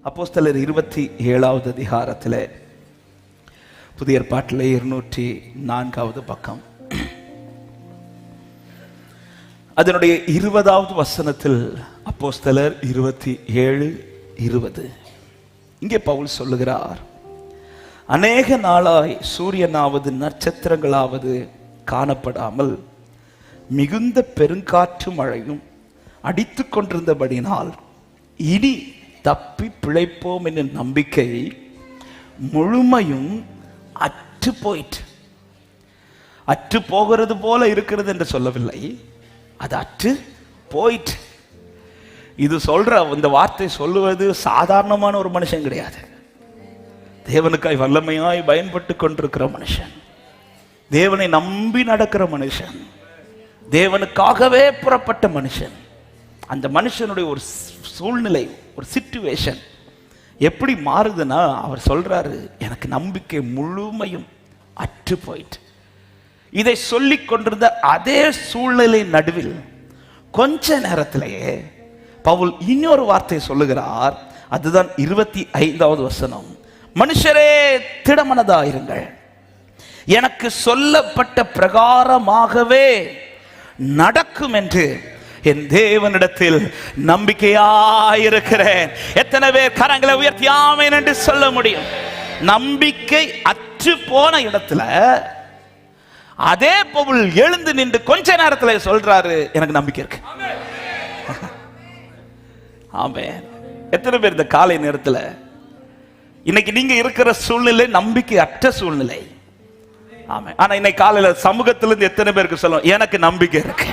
அப்போஸ்தலர் 27வது அதிகாரத்தில் புதிய ஏற்பாட்டில் 204வது பக்கம் அதனுடைய 20வது வசனத்தில் அப்போஸ்தலர் 27:20 இங்கே பவுல் சொல்லுகிறார், அநேக நாளாய் சூரியனாவது நட்சத்திரங்களாவது காணப்படாமல் மிகுந்த பெருங்காற்று மழையும் அடித்து கொண்டிருந்தபடினால் இனி தப்பி பிழைப்போம் என்ற நம்பிக்கை முழுமையும் அற்று போயிற்று. அற்று போகிறது போல இருக்கிறது என்று சொல்லவில்லை, அது அற்று போயிற்று. இது சொல்ற இந்த வார்த்தை சொல்லுவது சாதாரணமான ஒரு மனுஷன் கிடையாது. தேவனுக்காய் வல்லமையாய் பயன்பட்டு கொண்டிருக்கிற மனுஷன், தேவனை நம்பி நடக்கிற மனுஷன், தேவனுக்காகவே புறப்பட்ட மனுஷன். அந்த மனுஷனுடைய ஒரு சூழ்நிலை, ஒரு சிச்சுவேஷன் எப்படி மாறுதுன்னா, அவர் சொல்றாரு, எனக்கு நம்பிக்கை முழுமையும் அற்று போயிட்டு. இதை சொல்லிக் கொண்டிருந்த அதே சூழ்நிலை நடுவில் கொஞ்ச நேரத்திலேயே பவுல் இன்னொரு வார்த்தை சொல்லுகிறார். அதுதான் 25வது வசனம். மனுஷரே திடமனதாயிருங்கள், எனக்கு சொல்லப்பட்ட பிரகாரமாகவே நடக்கும் என்று என் தேவனிடத்தில் நம்பிக்கையாயிருக்கிறேன். எத்தனை பேர் கரங்களை உயர்த்தி ஆமென் என்று சொல்ல முடியும்? நம்பிக்கை அற்று போன இடத்துல அதே பவுல் எழுந்து நின்று கொஞ்ச நேரத்தில் சொல்றாரு, எனக்கு நம்பிக்கை இருக்கு. ஆமென். எத்தனை பேர் இந்த காலை நேரத்தில் இன்னைக்கு நீங்க இருக்கிற சூழ்நிலை நம்பிக்கை அற்ற சூழ்நிலை? ஆமென். ஆனா இன்னைக்கு காலையில சமூகத்திலிருந்து எத்தனை பேருக்கு சொல்லுவோம், எனக்கு நம்பிக்கை இருக்கு,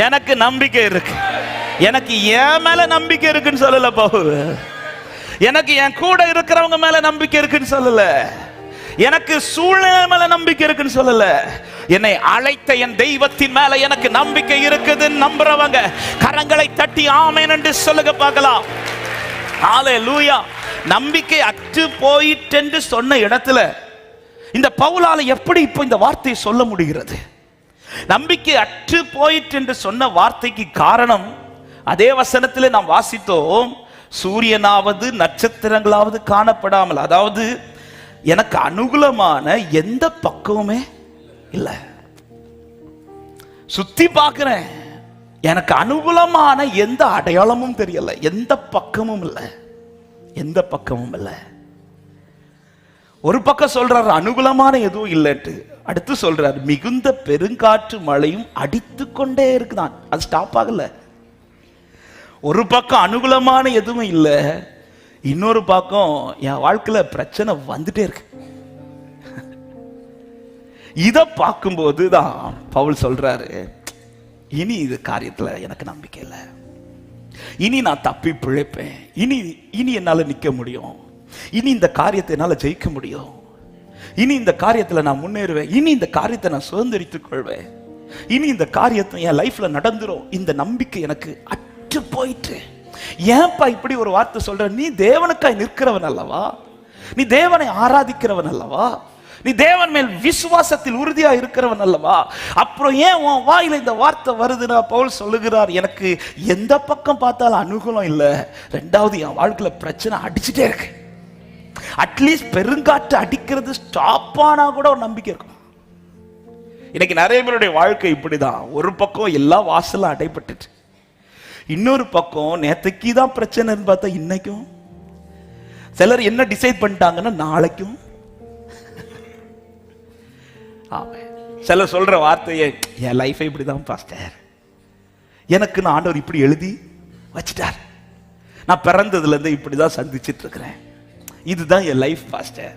எனக்கு நம்பிக்கை இருக்கு. எனக்கு என் மேல நம்பிக்கை இருக்குன்னு சொல்லல பவுல், எனக்கு என் கூட இருக்கிறவங்க மேல நம்பிக்கை இருக்குன்னு சொல்லல, எனக்கு சூழ்நிலை மேல நம்பிக்கை இருக்குன்னு சொல்லல, என்னை அழைத்த என் தெய்வத்தின் மேல எனக்கு நம்பிக்கை இருக்குதுன்னு நம்புறவங்க கரங்களை தட்டி ஆமென் என்று சொல்லுங்க பார்க்கலாம். ஹல்லேலூயா. நம்பிக்கை அற்று போயிட்டு என்று சொன்ன இடத்துல இந்த பவுலால எப்படி இப்போ இந்த வார்த்தையை சொல்ல முடிகிறது? நம்பிக்கை அற்று போயிட்டு என்று சொன்ன வார்த்தைக்கு காரணம், அதே வசனத்திலே நாம் வாசித்தோம், சூரியனாவது நட்சத்திரங்களாவது காணப்படாமல், அதாவது எனக்கு அனுகூலமான எந்த பக்கமுமே இல்லை. சுத்தி பார்க்கிறேன், எனக்கு அனுகூலமான எந்த அடையாளமும் தெரியல, எந்த பக்கமும் இல்லை, எந்த பக்கமும் இல்லை. ஒரு பக்கம் சொல்றாரு அனுகூலமான எதுவும் இல்லைட்டு, அடுத்து சொல்றாரு மிகுந்த பெருங்காற்று மழையும் அடித்து கொண்டே இருக்குதான், அது ஸ்டாப் ஆகல. ஒரு பக்கம் அனுகூலமான எதுவும் இல்லை, இன்னொரு பக்கம் என் வாழ்க்கையில பிரச்சனை வந்துட்டே இருக்கு. இத பார்க்கும்போது தான் பவுல் சொல்றாரு, இனி இது காரியத்துல எனக்கு நம்பிக்கை இல்லை, இனி நான் தப்பி பிழைப்பேன், இனி என்னால நிக்க முடியும், இனி இந்த காரியத்தை என்னால ஜெயிக்க முடியும், இனி இந்த காரியத்துல நான் முன்னேறுவேன், இனி இந்த காரியத்தை நான் சுதந்திரித்துக் கொள்வேன், இனி இந்த காரியத்தை என் லைஃப்ல நடந்துரும், இந்த நம்பிக்கை எனக்கு அற்று போயிட்டு. ஏன்பா இப்படி ஒரு வார்த்தை சொல்ற? நீ தேவனுக்காய் நிற்கிறவன் அல்லவா, நீ தேவனை ஆராதிக்கிறவன் அல்லவா, நீ தேவன் மேல் விசுவாசத்தில் உறுதியா இருக்கிறவன் அல்லவா, அப்புறம் ஏன் உன் வாயில இந்த வார்த்தை வருதுன்னா பவுல் சொல்லுகிறார், எனக்கு எந்த பக்கம் பார்த்தாலும் அனுகூலம் இல்லை, ரெண்டாவது என் வாழ்க்கையில பிரச்சனை அடிச்சுட்டே இருக்கு, அட்லீஸ்ட் பெருங்காற்று அடிக்கிறது ஸ்டாப் ஆனா கூட ஒரு நம்பிக்கை இருக்கும். இன்னைக்கு நிறைய பேருடைய வாழ்க்கை இப்படிதான், ஒரு பக்கம் எல்லா வாசலும் அடைபட்டுச்சு, இன்னொரு பக்கம் நேத்தைக்கு தான் பிரச்சனைன்னு பார்த்தா இன்னைக்கும் சிலர் என்ன டிசைட் பண்ணிட்டாங்கன்னா நாளைக்கும். சிலர் சொல்ற வார்த்தையை, என் லைஃபை இப்படிதான் பாஸ்டர், எனக்கு நான் ஆண்டவர் இப்படி எழுதி வச்சிட்டார், நான் பிறந்ததுல இருந்து இப்படிதான் சந்திச்சிட்டு இருக்கிறேன், இதுதான் என் லைஃப் பாஸ்டர்.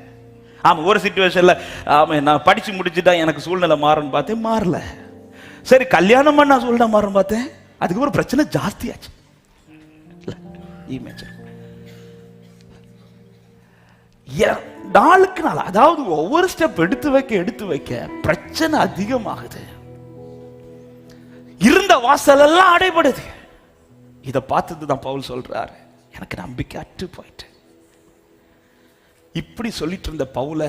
ஆமா, ஒரு சிச்சுவேஷன்ல ஆமா நான் படிச்சு முடிச்சுட்டா எனக்கு சூழ்நிலை மாறுன்னு பார்த்தேன், மாறல. சரி கல்யாணம் பண்ணா சூழ்நிலை மாறுன்னு பார்த்தேன், அதுக்கப்புறம் பிரச்சனை ஜாஸ்தியாச்சு. நாளுக்கு நாள், அதாவது ஒவ்வொரு ஸ்டெப் எடுத்து வைக்க பிரச்சனை அதிகமாகுது, இருந்த வாசல் எல்லாம் அடைபடுது. இதை பார்த்துட்டு தான் பவுல் சொல்றாரு, எனக்கு நம்பிக்கை அற்று போயிட்டு. இப்படி சொல்லிட்டு இருந்த பவுல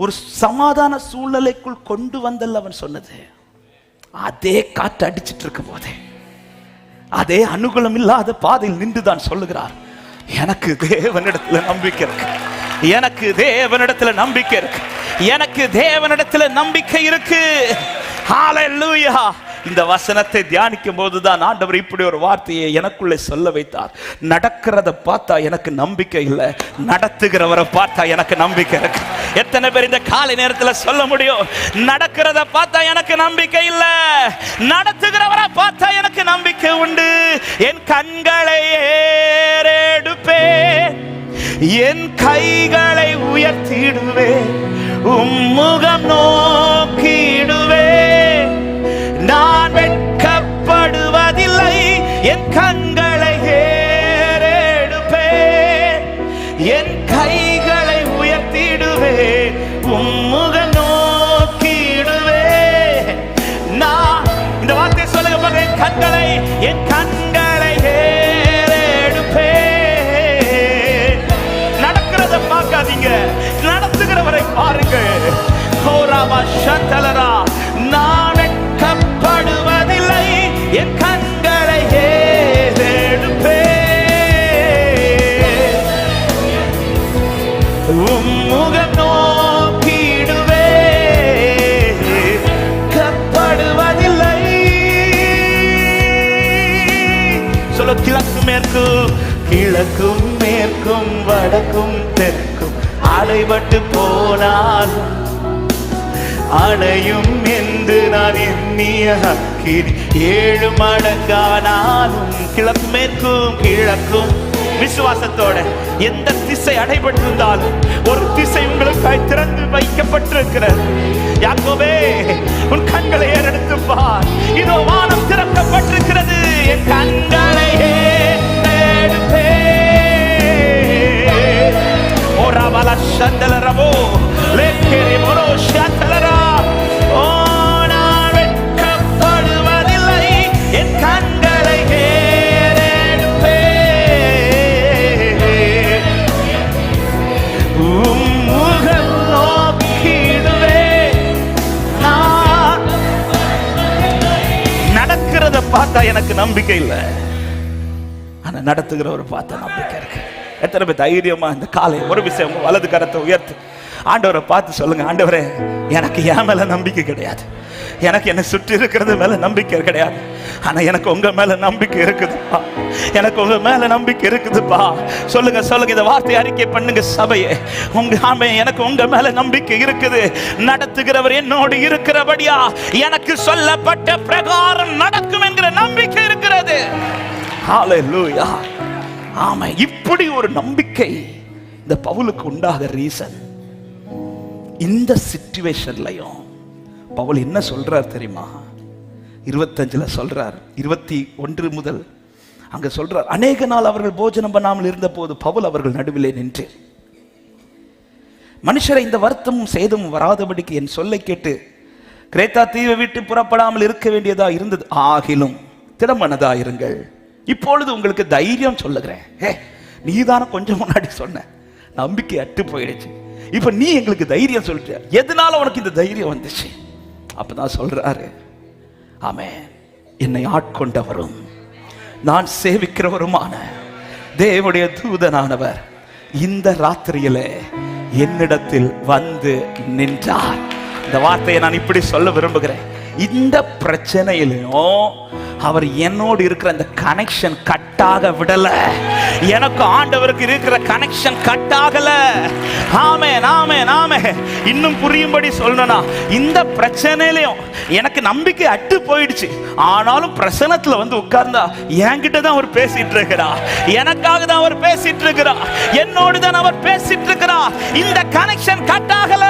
ஒரு சமாதான சூழ்நிலைக்குள் கொண்டு வந்தல்ல அவன் சொன்னது. அதே காற்று அடிச்சிட்டு இருக்கும் போதே, அதே அனுகூலம் இல்லாத பாதையில் நின்றுதான் சொல்லுகிறார், எனக்கு தேவனிடத்துல நம்பிக்கை இருக்கு, எனக்கு தேவனிடத்துல நம்பிக்கை இருக்கு, எனக்கு தேவனிடத்துல நம்பிக்கை இருக்கு. ஹல்லேலூயா. இந்த வசனத்தை தியானிக்கும் போதுதான் ஆண்டவர் இப்படி ஒரு வார்த்தையை எனக்குள்ளே சொல்ல வைத்தார். நடக்கிறத பார்த்தா எனக்கு நம்பிக்கை இல்லை, நடத்துகிறவரை பார்த்தா எனக்கு நம்பிக்கை இருக்கு. எத்தனை பேர் இந்த காலை நேரத்தில் சொல்ல முடியும், நடக்கிறத பார்த்தா எனக்கு நம்பிக்கை இல்லை, நடத்துகிறவரை பார்த்தா எனக்கு நம்பிக்கை உண்டு. என் கண்களை ஏறெடுப்பேன், என் கைகளை உயர்த்திடுவேன், உம்முகம் நோக்கிடுவேன், நான் வெட்கப்படுவதில்லை, என் கண்களை ஏறெடுப்பேன், என் கைகளை உயர்த்திடுவேன், உம்முகம் நோக்கிடுவேன். நான் இந்த வார்த்தை சொல்லுங்க பாருங்க, என் கண்களை ஏறெடுப்பேன். நடக்கிறத பார்க்காதீங்க, நடத்துகிறவரை பாருங்க. நான் வெட்கப்படுவதில்லை, என் கண்களை ஏறெடுப்பேன், உம்முகம் நோக்கிடுவேன், கப்படுவதில்லை. சொல்ல, கிழக்கு மேற்கு, கிழக்கும் மேற்கும் வடக்கும் தெற்கும் அலைபட்டு போனாலும் அணையும் என்று நான் எண்ணிய அக்கினி 7 மடங்கானாலும். கிழக்கு மேற்கும், கிழக்கும் விசுவாசத்தோட எந்த திசை அடைபட்டிருந்தாலும் ஒரு திசை உங்களுக்கு திறந்து வைக்கப்பட்டிருக்கிறது. யாக்கோபே, உன் கண்களை ஏறெடுத்து பார், இதோ வானம் திறக்கப்பட்டிருக்கிறது. என் கண்களை ஏறெடுப்பேன். ஓராவல சந்தலரவோ லேக்கேரி மோரோ ஷாத்தலரா. ஓ, நான் வெட்கப்படுவதில்லை, என் கண்களை ஏறெடுப்பேன், உம்முகம் நோக்கிடுவேன். நான் நடக்கிறத பார்த்தா எனக்கு நம்பிக்கை இல்லை, ஆனா நடத்துகிறவரை பார்த்தா நம்பிக்கை இருக்கு. எத்தனை பேர் தைரியமா இந்த காலை ஒரு விஷயம் வலது கரத்தை உயர்த்து ஆண்டவரை பார்த்து சொல்லுங்க, ஆண்டவரே, எனக்கு என் மேல நம்பிக்கை கிடையாது, எனக்கு என்னை சுற்றி இருக்கிறது மேல நம்பிக்கை கிடையாது, ஆனா எனக்கு உங்க மேல நம்பிக்கை இருக்குதுப்பா, எனக்கு உங்க மேல நம்பிக்கை இருக்குதுப்பா. சொல்லுங்க சொல்லுங்க, இந்த வார்த்தை அறிக்கை பண்ணுங்க சபையே. எனக்கு உங்க மேல நம்பிக்கை இருக்குது. நடத்துகிறவர் என்னோடு இருக்கிறபடியா எனக்கு சொல்லப்பட்ட பிரகாரம் நடக்கும் என்கிற நம்பிக்கை இருக்கிறது. ஹல்லேலூயா. ஆமா, இப்படி ஒரு நம்பிக்கை இந்த பவுலுக்கு உண்டாக ரீசன். இந்த சிச்சுவேஷன்லயும் பவுல் என்ன சொல்றார் தெரியுமா? 25 சொல்றார், 21 முதல் அங்க சொல்றார். அநேக நாள் அவர்கள் போஜனம் பண்ணாமல் இருந்த போது பவுல் அவர்கள் நடுவிலே நின்று, மனுஷரை இந்த வருத்தமும் சேதமும் வராதபடிக்கு என் சொல்லை கேட்டு கிரேத்தா தீவை விட்டு புறப்படாமல் இருக்க வேண்டியதா இருந்தது. ஆகிலும் திடமனதா இருங்கள், இப்பொழுது உங்களுக்கு தைரியம் சொல்லுகிறேன். நீதான கொஞ்சம் முன்னாடி சொன்ன நம்பிக்கை அட்டு போயிடுச்சு, இப்ப நீ எங்களுக்கு தைரியம் சொல்ற. எதனால உனக்கு இந்த தைரியம் வந்துச்சு? அப்பதான் சொல்றாரு, ஆமென், என்னை ஆட்கொண்டவரும் நான் சேவிக்கிறவருமான தேவனுடைய தூதனானவர் இந்த ராத்திரியிலே என்னிடத்தில் வந்து நின்றார். இந்த வார்த்தையை நான் இப்படி சொல்ல விரும்புகிறேன். இந்த பிரச்சனையிலும் அவர் என்னோடு இருக்கிற அந்த கனெக்ஷன் கட்டாக விடல. எனக்கு ஆண்டவருக்கு இருக்கிற கனெக்ஷன் கட்டாகல. ஆமென், ஆமென், ஆமென். இன்னும் புரியும்படி சொல்லணும்னா, இந்த பிரச்சனையிலையும் எனக்கு நம்பிக்கை அட்டு போயிடுச்சு, ஆனாலும் பிரசனத்துல வந்து உட்கார்ந்தா என்கிட்ட தான் அவர் பேசிட்டு இருக்கிறா, எனக்காக தான் அவர் பேசிட்டு இருக்கிறா, என்னோடு தான் அவர் பேசிட்டு இருக்கிறா. இந்த கனெக்ஷன் கட்டாகல.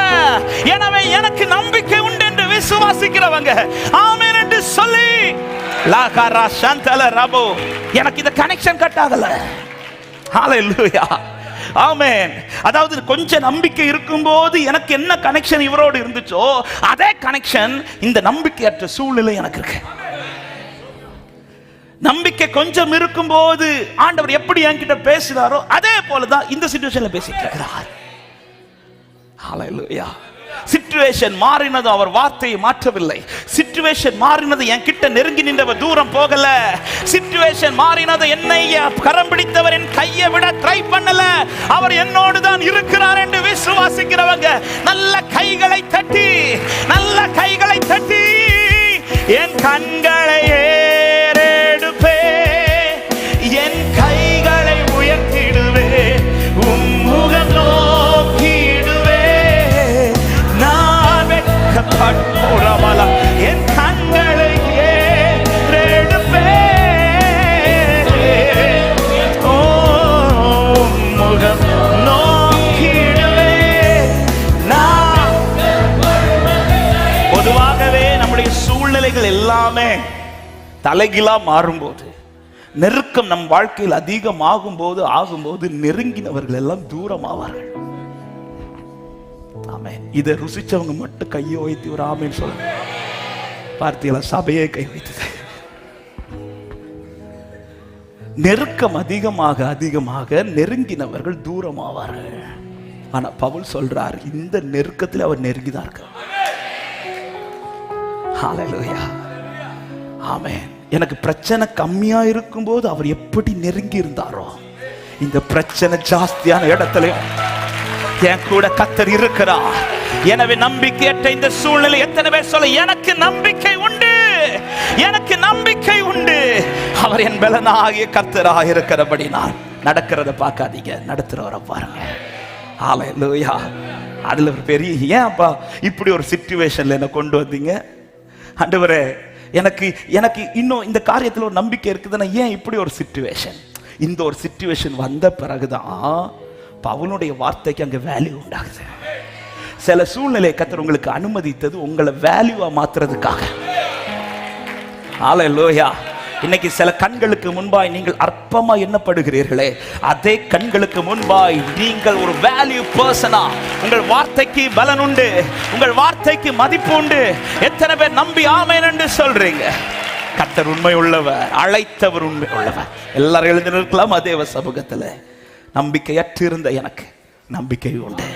எனவே எனக்கு நம்பிக்கை உண்டு என்று விசுவாசிக்கிறவங்க ஆமென் என்று சொல்லி, லாகாரா சந்தல ரபோ, எனக்கு இந்த கனெக்ஷன் கட்டாகல. ஹல்லேலூயா, ஆமென். அதாவது கொஞ்சம் நம்பிக்கை இருக்கும்போது எனக்கு என்ன கனெக்ஷன் இவரோடு இருந்துச்சோ அதே கனெக்ஷன் இந்த நம்பிக்கையற்ற சூழ்நிலை எனக்கு இருக்கு. நம்பிக்கை கொஞ்சம் இருக்கும்போது ஆண்டவர் எப்படி என்கிட்ட பேசுறாரோ அதே போலதான் இந்த சிச்சுவேஷன்ல பேசிட்டு இருக்கிறார். ஹல்லேலூயா. சிச்சுவேஷன் மாறினது அவர் வார்த்தையை மாற்றவில்லை. சிச்சுவேஷன் மாறினது என் கிட்ட நெருங்கி நின்றவர் தூரம் போகல. சிச்சுவேஷன் மாறினது என்னை கரம் பிடித்தவர் என் கையை விட ட்ரை பண்ணல. அவர் என்னோடு தான் இருக்கிறார் என்று விசுவாசிக்கிறவங்க நல்ல கைகளை தட்டி, நல்ல கைகளை தட்டி என் கண்களை ஏறெடுப்பே, என் கைகளை உயர்த்திடுவே, உம்முகம் நோக்கிடுவே. நான் வெட்கப்பட்டோரமல என் கண்களை ஏறெடுப்பே, உம்முகம் நோக்கிடுவே. பொதுவாகவே நம்முடைய சூழ்நிலைகள் எல்லாமே தலைகீழா மாறும்போது, நெருக்கம் நம் வாழ்க்கையில் அதிகமாகும் போது நெருங்கினவர்கள் எல்லாம் தூரம் ஆவார்கள். ஆமென். இதை ருசிச்சவங்க மட்டும் கையை வைத்து ஒரு ஆமென் சொல்லுங்க. பார்த்தீங்களா, சபையே கை வைத்தது. நெருக்கம் அதிகமாக நெருங்கினவர்கள் தூரம் ஆவார்கள். ஆனா பவுல் சொல்றார், இந்த நெருக்கத்தில் அவர் நெருங்கிதான் இருக்கார். ஹல்லேலூயா, ஆமென். எனக்கு பிரச்சனை கம்மியா இருக்கும் போது அவர் எப்படி நெருங்கி இருந்தாரோ, இந்த பிரச்சனை ஜாஸ்தியான இடத்துலயும் என் கூட கர்த்தர் இருக்கிறார். எனவே நம்பிக்கையற்ற இந்த சூழ்நிலை எத்தனை பேர் சொல்ல, எனக்கு நம்பிக்கை உண்டு, எனக்கு நம்பிக்கை உண்டு. அவர் என் பலனாகிய கர்த்தராக இருக்கிறபடி நான் நடக்கிறத பார்க்காதீங்க, நடத்துறவரை பாருங்க. ஹல்லேலூயா. அதுல ஒரு பெரிய, ஏன் அப்பா இப்படி ஒரு சிச்சுவேஷன்ல என்ன கொண்டு வந்தீங்க ஆண்டவரே, எனக்கு எனக்கு இன்னும் இந்த காரியத்தில் ஒரு நம்பிக்கை இருக்குதுன்னா ஏன் இப்படி ஒரு சிச்சுவேஷன்? இந்த ஒரு சிச்சுவேஷன் வந்த பிறகுதான் பவுலுடைய வார்த்தைக்கு அங்க வேல்யூ உண்டாகுது. சில சூழ்நிலை கர்த்தர் உங்களுக்கு அனுமதித்தது உங்களை வேல்யூவா மாத்துறதுக்காக. ஹல்லேலூயா. இன்னைக்கு சில கண்களுக்கு முன்பாய் நீங்கள் அற்பமா எண்ணப்படுகிறீர்களே, அதே கண்களுக்கு முன்பாய் நீங்கள் ஒரு வேல்யூ பர்சனா, உங்கள் வார்த்தைக்கு பலன் உண்டு, உங்கள் வார்த்தைக்கு மதிப்பு உண்டு. எத்தனை பேர் நம்பி ஆமென் என்று சொல்றீங்க? கர்த்தர் உண்மை உள்ளவர், அழைத்தவர் உண்மை உள்ளவர். எல்லாரும் எழுந்து நிற்கலாம். தேவ சமூகத்துல நம்பிக்கையற்று இருந்த எனக்கு நம்பிக்கை உண்டு.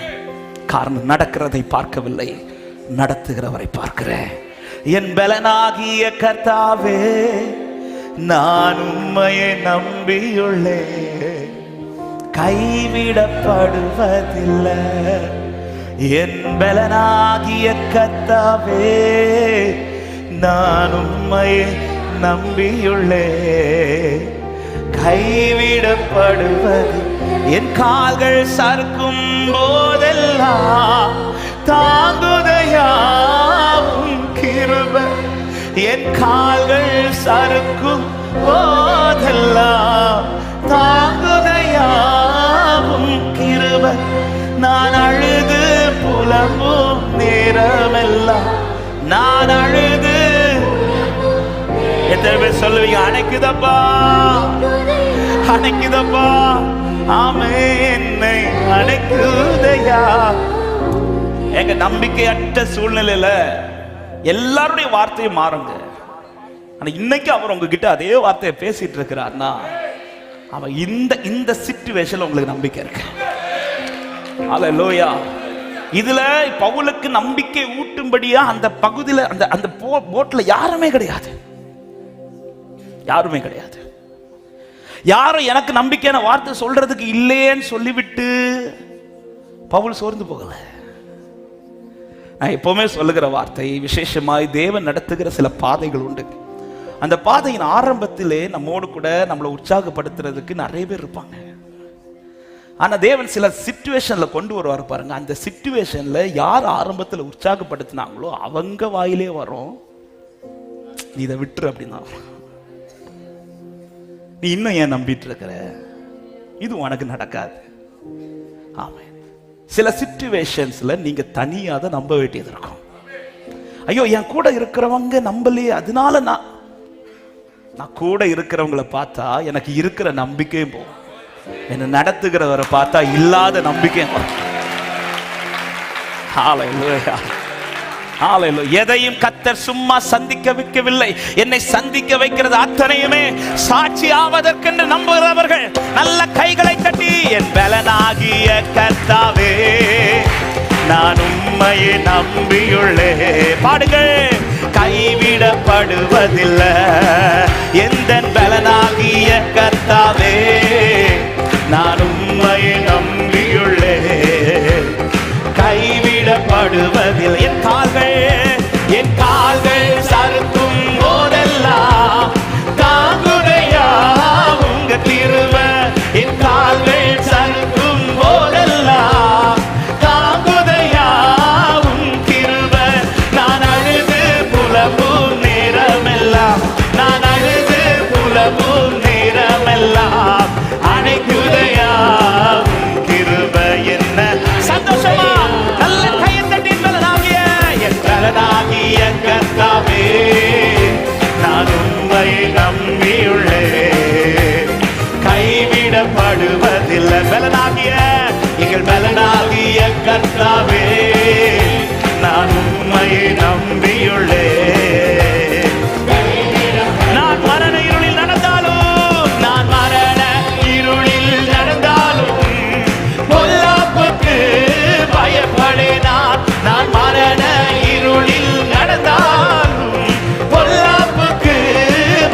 காரணம், நடக்கிறதை பார்க்கவில்லை, நடத்துகிறவரை பார்க்கிறேன். என் பலனாகிய கர்த்தாவே, நான் உம்மையை நம்பியுள்ளே, கைவிடப்படுவதில்லை. என் பலனாகிய கர்த்தாவே, நான் உம்மையை நம்பியுள்ளே, கைவிடப்படுவது. என் கால்கள் சறுக்கும் போதெல்லாம் தாங்குதையாவும் கிருபை. என் கால்கள் சறுக்கும் போதெல்லாம் தாங்குதையாவும் கிருபை. நான் அழுது புலம்பும் நேரமெல்லாம், நான் அழுது, எத்தனை பேர் சொல்லுவீங்க அணைக்குதப்பா, அணைக்குதப்பா, ஆமே என்னை அணைக்குதையா. எங்க நம்பிக்கையற்ற சூழ்நிலையில எல்லாருடைய வார்த்தையும் மாறுங்க. ஆனா இன்னைக்கு அவர் உங்ககிட்ட அதே வார்த்தையை பேசிட்டு இருக்கிறார்னா, அவன் இந்த சிச்சுவேஷன்ல உங்களுக்கு நம்பிக்கை இருக்கு. ஹல்லேலூயா. இதுல பவுலுக்கு நம்பிக்கை ஊட்டும்படியா அந்த பகுதியில அந்த போட்ல யாருமே கிடையாது, யாருமே கிடையாது. யாரும் எனக்கு நம்பிக்கையான வார்த்தை சொல்றதுக்கு இல்லையேன்னு சொல்லிவிட்டு பவுல் சோர்ந்து போகல. நான் எப்பவுமே சொல்லுகிற வார்த்தை, விசேஷமாய் தேவன் நடத்துகிற சில பாதைகள் உண்டு. அந்த பாதையின் ஆரம்பத்திலே நம்மோடு கூட நம்மளை உற்சாகப்படுத்துறதுக்கு நிறைய பேர் இருப்பாங்க. ஆனா தேவன் சில சிச்சுவேஷன்ல கொண்டு வருவார் பாருங்க. அந்த சிச்சுவேஷன்ல யார் ஆரம்பத்தில் உற்சாகப்படுத்தினாங்களோ அவங்க வாயிலே வரும், நீ இதை விட்டுரு அப்படின்னா, நீ இன்னும் ஏன் நம்பிட்டு இருக்கிற, இது உனக்கு நடக்காது. ஆமென். சில சிச்சுவேஷன்ஸ்ல நீங்க தனியா தான் நம்ப வேண்டியது இருக்கும். ஐயோ என் கூட இருக்கிறவங்க நம்பலையே, அதனால நான் கூட இருக்கிறவங்களை பார்த்தா எனக்கு இருக்கிற நம்பிக்கையும் போகும், என்ன நடத்துகிறவரை பார்த்தா இல்லாத நம்பிக்கையும் வரும். ஹல்லேலூயா, ஹல்லேலூயா. எதையும் கர்த்தர் சும்மா சந்திக்க வைக்கவில்லை, என்னை சந்திக்க வைக்கிறது அத்தனையுமே சாட்சி ஆவதற்கென்று நம்புகிறவர்கள் நல்ல கைகளை தட்டி, என் பலனாகிய கர்த்தாவே, நான் உம்மையை நம்பியுள்ளே. பாடுங்கள். கைவிடப்படுவதில்லை எந்த பலனாகிய கர்த்தாவே, நான் உம்மையை நம்பியுள்ளே. கைவிடப்படுவதில்லை. என் கால்கள் சறுக்கும் போதெல்லாம் தாங்குதையா உங்க கிருபை. என் கால்கள் சறுக்கும் போதெல்லாம் தாங்குதையா உன் கிருபை. நான் அழுது புலம்பும் நேரமெல்லாம், நான் அழுது புலம்பும் நேரமெல்லாம் அணைக்குதையா உன் கிருபை. என்ன சந்தோஷமா நல்ல கையை தட்டி பலனாகிய என் பலனாகிய கர்த்தாவே, நான் உம்மையை நம்பியுள்ளேன். கைவிடப்படுவதில்லை. பலனாகிய எங்கள் பலனாகிய கர்த்தாவே, நான் உம்மையை நம்பியுள்ளேன். நான் மரண இருளில் நடந்தாலும், நான் மரண இருளில் நடந்தாலும் பொல்லாப்புக்கு பயப்படேனான். நான் மரண இருளில் நடந்தாலும் பொல்லாப்புக்கு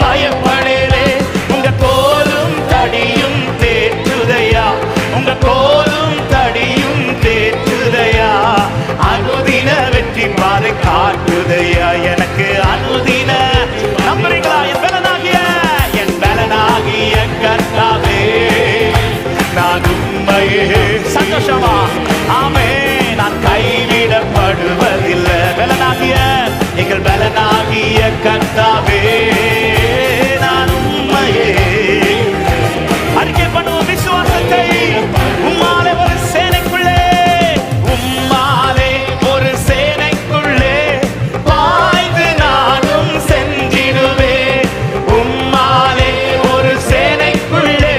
பயப்படலே. உங்க கோலும் தடியும் தேற்றுதையா, உங்க கோலும் தடியும் தேற்றுதையா. அனுதின வெற்றி பாதை காட்டுதையா எனக்கு. அனுதின நம்புறீங்களா? என் பலனாகிய கர்த்தாவே, நான் உம்மையே. சந்தோஷமா ஆமே. நான் கைவிடப்படுவதில்லை. பலனாகிய எங்கள் பலனாகிய கர்த்தாவே, நான் உம்மையே. அறிக்கை பண்ணுவோம் விசுவாசத்தை. உம்மாலே ஒரு சேனைக்குள்ளே, உம்மாலே ஒரு சேனைக்குள்ளே பாய்ந்து நானும் சென்றிடுவேன். உம்மாலே ஒரு சேனைக்குள்ளே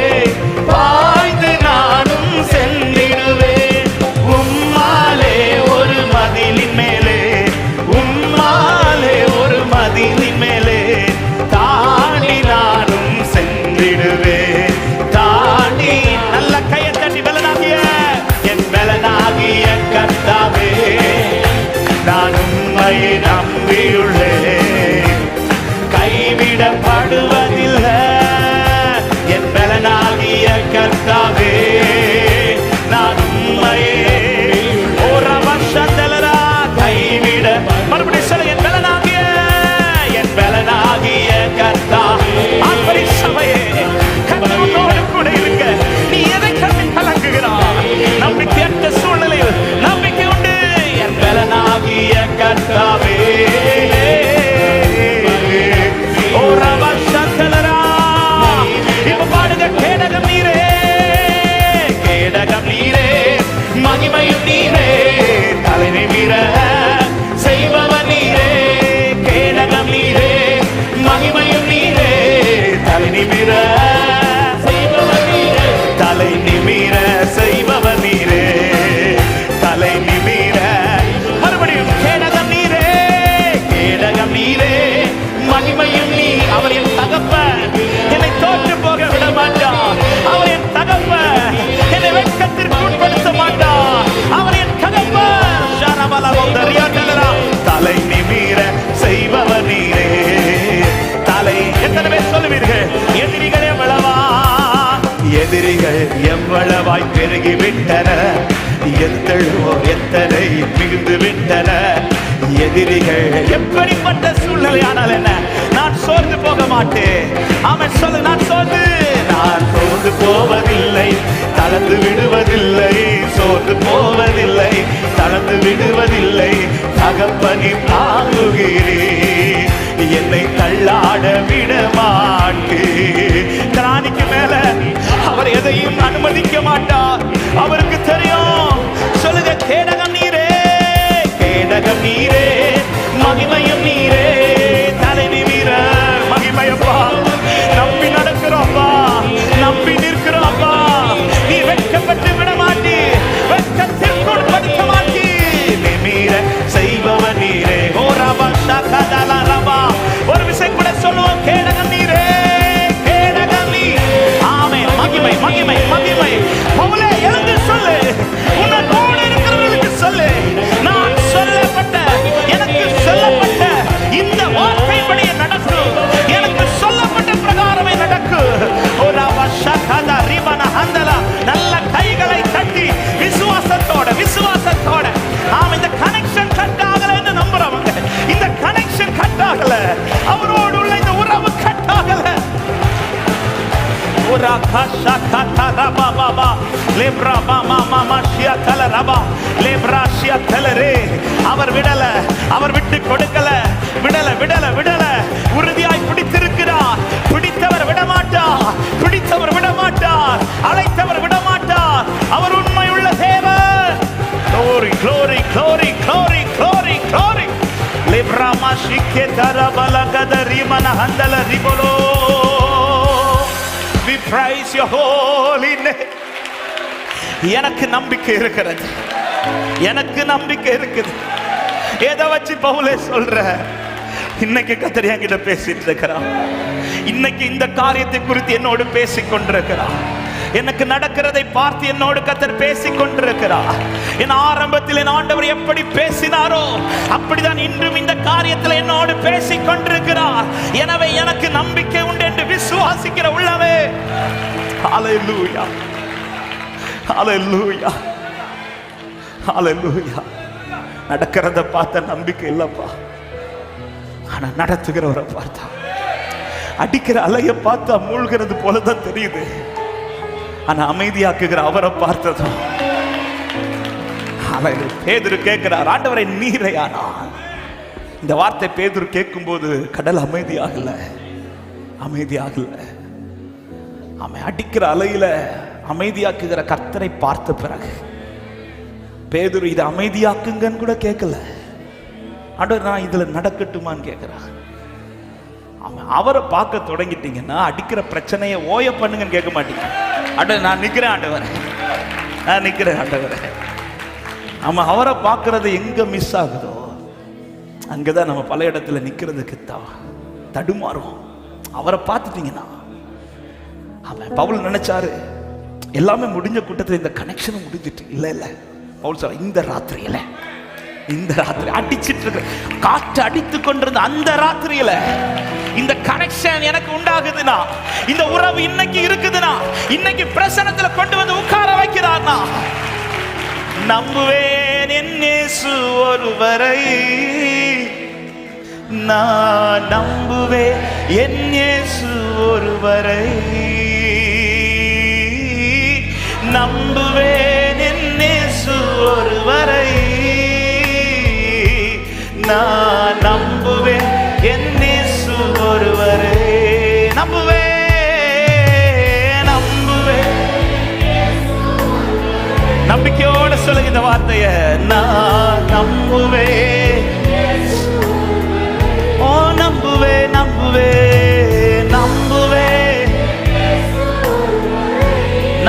பாய்ந்து நானும் சென்றிடுவேன். உம்மாலே ஒரு மதிலின் மேலே, உம்மாலே ஒரு மதிலின் மேலே தாண்டி நானும் சென்றிடுவேன். தாண்டி நல்ல கையை தட்டி பலனாகிய என் பலனாகிய கர்த்தாவே, நான் உம்மையை நம்பியுள்ளேன். கைவிடப்படுவதில்லை என் பலனாகிய கர்த்தாவே, நான் உம்மையே. ஒரு வருஷத்தலரா கைவிட மறுபடியும் சொல்ல. என் பலனாகிய கர்த்தா. அப்படி சபையே கர்த்தரோடு கூட இருக்க. நீ எதை கண்டு கலங்குகிறாய்? நம்பிக்கையற்ற சூழ்நிலையில் நம்பிக்கை உண்டு. என் பலனாகிய கர்த்தாவே, ஒரு வருஷத்தலரா. இப்ப பாடுங்க. கேடகம் நீரே, கேடகம் நீரே, மகிமையும் நீரே, தலைமை வீர செய்பவன் நீரே. கேடகம் நீரே, மகிமையும் நீரே, தலை நிமிர செய்பவன் நீரே. தலை நிமிர செய்பவன் நீரே, தலை நிமிர. மறுபடியும் கேடகம் நீரே, கேடகம் நீரே, மகிமையும் நீ. அவர் என் தகப்பன், என்னை தோற்று போக விட மாட்டார். அவர் என் தகப்பன், என்னை வெட்கத்திற்கு உட்படுத்த மாட்டார். அவர் என் தகப்பன். தலை நிமிர செய்பவர் நீரே. தலை. எத்தனை பேர் சொல்லுவீர்கள்? எதிரிகள் எவ்வளவா, எதிரிகள் எவ்வளவாய் பெருகி விட்டன, எத்தனை மிகுந்து விட்டன. எதிரிகள் எப்படிப்பட்ட சூழ்நிலையானால் என்ன, நான் சோர்ந்து போக மாட்டேன். அவன் சொல்லு. நான் சோர்ந்து போவதில்லை, தளர்ந்து விடுவதில்லை. சோர்ந்து போவதில்லை, தளர்ந்து விடுவதில்லை. தகப்பனை தாங்குகிறேன், என்னை தள்ளாட விட மாட்டேன். திராணிக்கு மேல அவர் எதையும் அனுமதிக்க மாட்டார். அவருக்கு தெரியும். சொல்லுங்க. கேடகம் நீரே, கேடகம் நீரே, மகிமையும் நீரே, தலைவி வீரர். மகிமையப்பா, நம்பி நடக்கிறோம்ப்பா, நம்பி நிற்கிறோம்ப்பா. நீ வெட்கப்பட்டு விட மாட்டீ, வெட்கத்திற்குள் படுத்த மாட்டீ. நிமிர செய்பவர் நீரே. ஓ ரபா ஷகதல ரபா. ஒரு விஷயம் கூட சொல்லுவோம். கேடகம் நீரே, கேடகம் நீ. ஆமே. மகிமை மகிமை மகிமை. பவுலே எழுந்து சொல்லு. உன்னோடு இருக்கிறவர்களுக்கு சொல்லு. நான் அவர் விடல, அவர் விட்டு கொடுக்கல, விடல விடல விடல, உறுதியாய் பிடித்திருக்கிறார். பிடித்தவர் விடமாட்டார், பிடித்தவர் விடமாட்டார், அழைத்தவர் விடமாட்டார். அவர் உண்மை உள்ள தேவன். Glory, glory, glory, glory, glory, glory. Lebrama shiketara balagada rimana handala ribolo. We praise your holy name. எனக்கு நம்பிக்கை இருக்கிறது, எனக்கு நம்பிக்கை இருக்குது. எதை வச்சு பவுலே சொல்ற? இன்னைக்கு கர்த்தர் என்கிட்ட பேசிட்டு இருக்கிறார். இன்னைக்கு இந்த காரியத்தை குறித்து என்னோடு பேசிக் கொண்டிருக்கிறார். எனக்கு நடக்கிறதை பார்த்து என்னோடு கர்த்தர் பேசிக் கொண்டிருக்கிறார். என் ஆரம்பத்தில் என் ஆண்டவர் எப்படி பேசினாரோ அப்படிதான் இன்றும் இந்த காரியத்தில் என்னோடு பேசிக் கொண்டிருக்கிறார். எனவே எனக்கு நம்பிக்கை உண்டு என்று விசுவாசிக்கிற உள்ளவே. ஹல்லேலூயா, ஹல்லேலூயா, ஹல்லேலூயா. நடக்கிறத பார்த்த நம்பிக்கை இல்லப்பா, ஆனா நடத்துகிறவரை பார்த்தா, அடிக்கிற அலைய பார்த்தா மூழ்கிறது போலதான் தெரியுது. ஆனா அமைதியாக்குகிற அவரை பார்த்ததும் பேதுரு கேட்கிறார், ஆண்டவரை நீரையானா? இந்த வார்த்தை பேதுரு கேட்கும் போது கடல் அமைதியாகல, அமைதியாகல. அவன் அடிக்கிற அலையில அமைதியாக்குகிற கர்த்தரை பார்த்த பிறகு பேதுரு இதை அமைதியாக்குங்கன்னு கூட கேட்கல. ஆண்டவர் நான் இதுல நடக்கட்டுமான்னு கேட்கிறான். அவரை பார்க்க தொடங்கிட்டீங்கன்னா அடிக்கிற பிரச்சனையை ஓய பண்ணுங்கன்னு கேட்க மாட்டீங்க. ஆண்டவர் நான் நிக்கிறேன், ஆண்டவர் நான் நிக்கிறேன், ஆண்டவர். நம்ம அவரை பார்க்கறது எங்க மிஸ் ஆகுதோ அங்கதான் நம்ம பல இடத்துல நிக்கிறதுக்கு தடுமாறும். அவரை பார்த்துட்டீங்கன்னா அவன் பவுல் நினைச்சாரு எல்லாமே முடிஞ்ச கூட்டத்தில் இந்த கனெக்ஷன் முடிஞ்சிட்டு. இல்ல இல்ல, பவுல் சொல்ற இந்த ராத்திரியில, இந்த ராத்திரி அடிச்சிட்டு இருக்கு, காற்று அடித்து கொண்டிருந்த அந்த ராத்திரியில இந்த கனெக்ஷன் எனக்கு உண்டாகுதுன்னா, இந்த உறவு இன்னைக்கு இருக்குதுன்னா, இன்னைக்கு பிரசன்னத்துல கொண்டு வந்து உட்கார வைக்கிறார்னா, நம்புவேன் என் இயேசு ஒருவரை, நான் நம்புவேன் என் இயேசு ஒருவரை, நம்புவேன் என் இயேசு ஒருவரை, நான் நம்புவேன் என் இயேசு ஒருவரை, நம்புவேன், நம்புவேன். நம்பிக்கையோட சொல்லுங்க இந்த வார்த்தைய, நான் நம்புவேன், ஓ நம்புவேன், நம்புவேன், நம்புவேன்,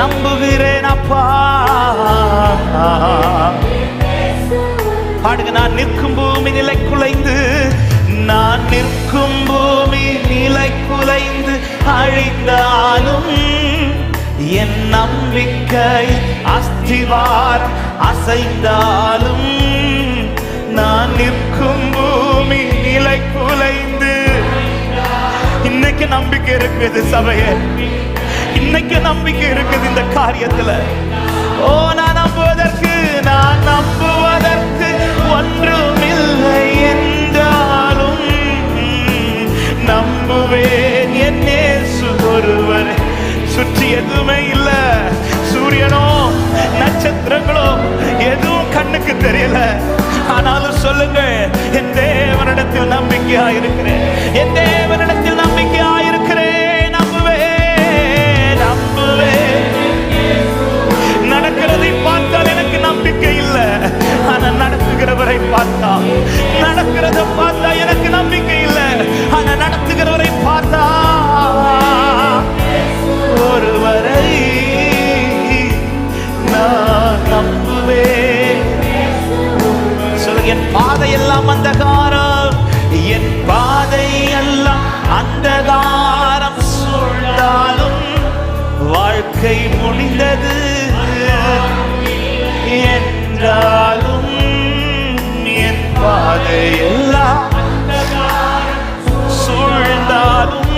நம்புகிறேன் அப்பா. பாடுங்க, நான் நிற்கும் பூமி நிலை குலைந்து, நான் நிற்கும் பூமி நிலை குலைந்து அழிந்தாலும் என் நம்பிக்கை அஸ்திவாரம் அசைந்தாலும், நான் நிற்கும் பூமி நிலை குலைந்து. இன்னைக்கு நம்பிக்கை இருக்குது சபையே, இன்னைக்கு நம்பிக்கை இருக்குது இந்த காரியத்துல. ஓ நான் நம்புவதற்கு, நான் நம்புவதற்கு ஒன்றுமில்லை என்றாலும் நம்புவேன் என் இயேசு ஒருவரை. சுற்றி எதுவுமே இல்ல, சூரியனோ நட்சத்திரங்களோ எதுவும் கண்ணுக்கு தெரியல, ஆனாலும் சொல்லுங்க, என் தேவனிடத்தில் நம்பிக்கையா இருக்கிறேன், என் தேவனிடத்தில் நம்பிக்கையா இருக்கிறேன். நம்புவேன், நம்புவேன். நடக்கிறதை பார்த்தால் எனக்கு நம்பிக்கை இல்லை, ஆனா நடத்துகிறவரை பார்த்தா, நடக்கிறத பார்த்தா எனக்கு நம்பிக்கை இல்லை, ஆனா நடத்துகிறவரை பார்த்தா ஒருவரை நான் நம்புவேன். சொல்லுங்க, என் பாதை எல்லாம் அந்தகாரம், என் பாதை எல்லாம் அந்தகாரம் சூழ்ந்தாலும் வாழ்க்கை முடிந்தது என்றாலும், என் பாதை எல்லாம் சூழ்ந்தாலும்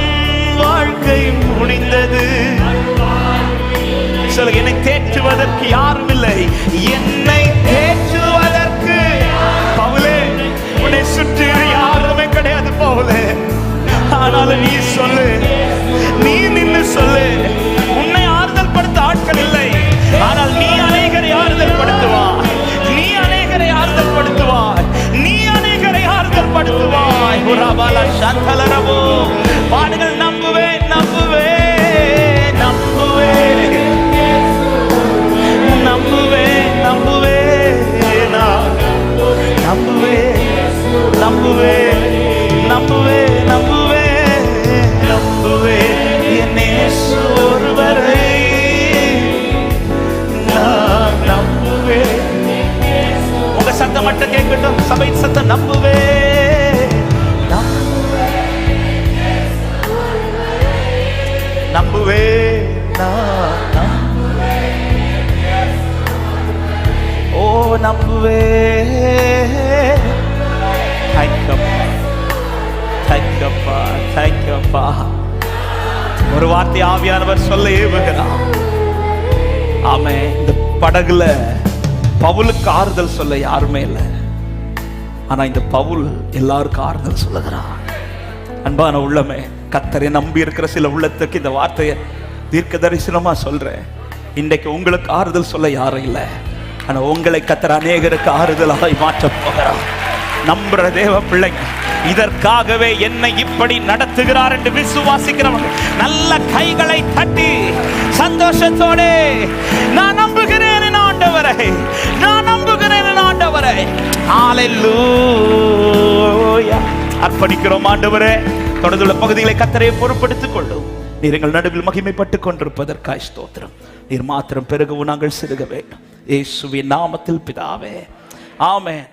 வாழ்க்கை முடிந்தது. சொல்லுங்க, என்னை தேற்றுவதற்கு யாரும் இல்லை, என்னை தேற்றுவதற்கு. பவுலே, உன்னை சுற்றி யாருமே கிடையாது பவுலே, ஆனாலும் நீ சொல்லு, நீ நின்று சொல்லு. உன்னை ஆறுதல் படுத்த ஆட்கள் ரபால சந்தலரபோ. பாடுங்கள், நம்புவேன் நம்புவேன் நம்புவேன் நம்புவேன் நம்புவேன் நான் நம்புவேன் நம்புவேன் நம்புவேன் நம்புவேன் நம்புவேன் என் இயேசு ஒருவரை நான் நம்புவேன். உங்க சத்தம் மட்டும் கேட்கட்டும், சபை சத்தம். நம்புவேன் நம்புவேன் நான் ஓ நம்புவேன். தேங்க்யூப்பா. ஒரு வார்த்தை ஆவியானவர் சொல்ல ஏவுகிறார். ஆமே. இந்த படகுல பவுலுக்கு ஆறுதல் சொல்ல யாருமே இல்லை, ஆனா இந்த பவுல் எல்லாருக்கும் ஆறுதல் சொல்லுகிறான். அன்பான உள்ளமே, கர்த்தரை நம்பி இருக்கிற சில உள்ளத்துக்கு இந்த வார்த்தையை தீர்க்க தரிசனமா சொல்றேன். இன்றைக்கு உங்களுக்கு ஆறுதல் சொல்ல யாரும் இல்லை, ஆனா உங்களை கர்த்தர் அநேகருக்கு ஆறுதலாய் மாற்ற போகிறார். நம்புற தேவ பிள்ளைங்க, இதற்காகவே என்னை இப்படி நடத்துகிறார் என்று விசுவாசிக்கிறவங்க நல்ல கைகளை தட்டி சந்தோஷத்தோட நான் நம்புகிறேன் ஆண்டவரை, நான் நம்புகிறேன் ஆண்டவரை. ஹல்லேலூயா. அர்ப்பணிக்கிறோம் ஆண்டவரே. தொடர்ந்துள்ள பகுதிகளை கர்த்தரே பொறுப்படுத்திக் கொள்ளும். நீர் எங்கள் நடுவில் மகிமைப்பட்டுக் கொண்டிருப்பதற்காய் ஸ்தோத்திரம். நீர் மாத்திரம் பெருகவும் நாங்கள் சிறுக வேண்டும். இயேசுவின் நாமத்தில் பிதாவே, ஆமென்.